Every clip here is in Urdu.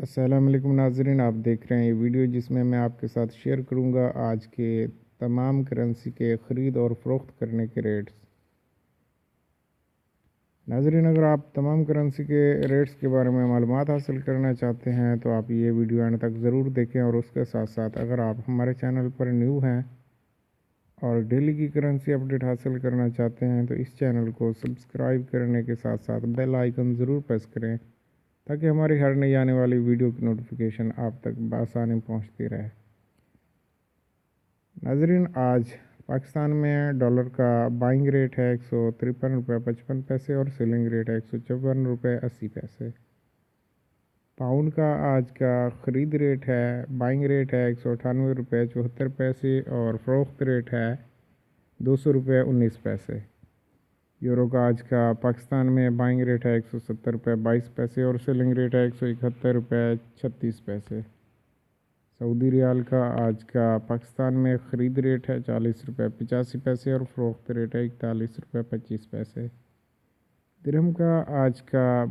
السلام علیکم ناظرین، آپ دیکھ رہے ہیں یہ ویڈیو جس میں میں آپ کے ساتھ شیئر کروں گا آج کے تمام کرنسی کے خرید اور فروخت کرنے کے ریٹس۔ ناظرین، اگر آپ تمام کرنسی کے ریٹس کے بارے میں معلومات حاصل کرنا چاہتے ہیں تو آپ یہ ویڈیو آنے تک ضرور دیکھیں، اور اس کے ساتھ ساتھ اگر آپ ہمارے چینل پر نیو ہیں اور ڈیلی کی کرنسی اپڈیٹ حاصل کرنا چاہتے ہیں تو اس چینل کو سبسکرائب کرنے کے ساتھ ساتھ بیل آئیکن ضرور پریس کریں تاکہ ہماری ہر نئی آنے والی ویڈیو کی نوٹیفیکیشن آپ تک بآسانی پہنچتی رہے۔ ناظرین، آج پاکستان میں ڈالر کا بائنگ ریٹ ہے 153.55 روپے اور سیلنگ ریٹ ہے 154.80 روپے۔ پاؤنڈ کا آج کا خرید ریٹ ہے، بائنگ ریٹ ہے 198.74 روپے اور فروخت ریٹ ہے 200.19 روپے۔ یورو کا آج کا پاکستان میں بائنگ ریٹ ہے 170.22 اور سیلنگ ریٹ ہے 171.36۔ سعودی ریال کا آج کا پاکستان میں خرید ریٹ ہے 40.85 اور فروخت ریٹ ہے 41.25۔ درہم کا آج کا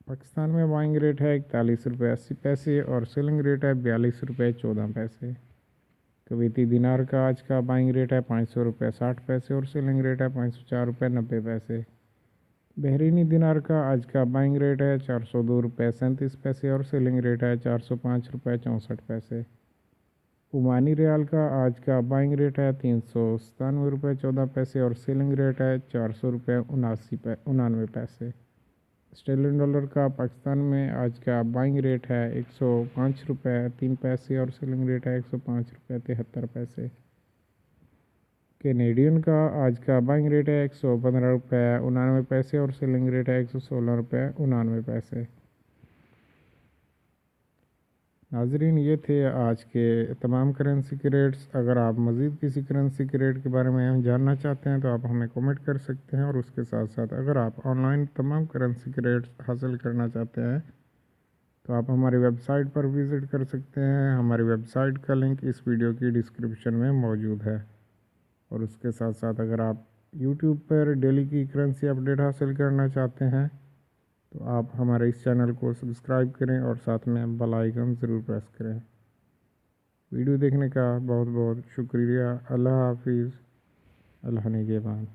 پاکستان میں بائنگ ریٹ ہے 41.80 اور سیلنگ ریٹ ہے 42.14۔ کویتی دینار کا آج کا بائنگ ریٹ ہے 500.60 اور سیلنگ ریٹ ہے 504.90۔ بحرینی دینار کا آج کا بائنگ ریٹ ہے 402.37 اور سیلنگ ریٹ ہے 405.64۔ عمانی ریال کا آج کا بائنگ ریٹ ہے 397.14 اور سیلنگ ریٹ ہے 400.79۔ اسٹریلین ڈالر کا پاکستان میں آج کا بائنگ ریٹ ہے 105.03 اور سیلنگ ریٹ ہے 105.73۔ کینیڈین کا آج کا بائنگ ریٹ ہے 115.99 اور سیلنگ ریٹ ہے 116.99۔ ناظرین، یہ تھے آج کے تمام کرنسی کے ریٹس۔ اگر آپ مزید کسی کرنسی کے ریٹ کے بارے میں جاننا چاہتے ہیں تو آپ ہمیں کمنٹ کر سکتے ہیں، اور اس کے ساتھ ساتھ اگر آپ آن لائن تمام کرنسی کے ریٹس حاصل کرنا چاہتے ہیں تو آپ ہماری ویب سائٹ پر وزٹ کر سکتے ہیں۔ ہماری ویب سائٹ کا لنک اس ویڈیو کی ڈسکرپشن میں موجود ہے، اور اس کے ساتھ ساتھ اگر آپ یوٹیوب پر ڈیلی کی کرنسی اپڈیٹ حاصل کرنا چاہتے ہیں تو آپ ہمارے اس چینل کو سبسکرائب کریں اور ساتھ میں بیل آئیکن ضرور پریس کریں۔ ویڈیو دیکھنے کا بہت بہت شکریہ۔ اللہ حافظ، اللہ نگہبان۔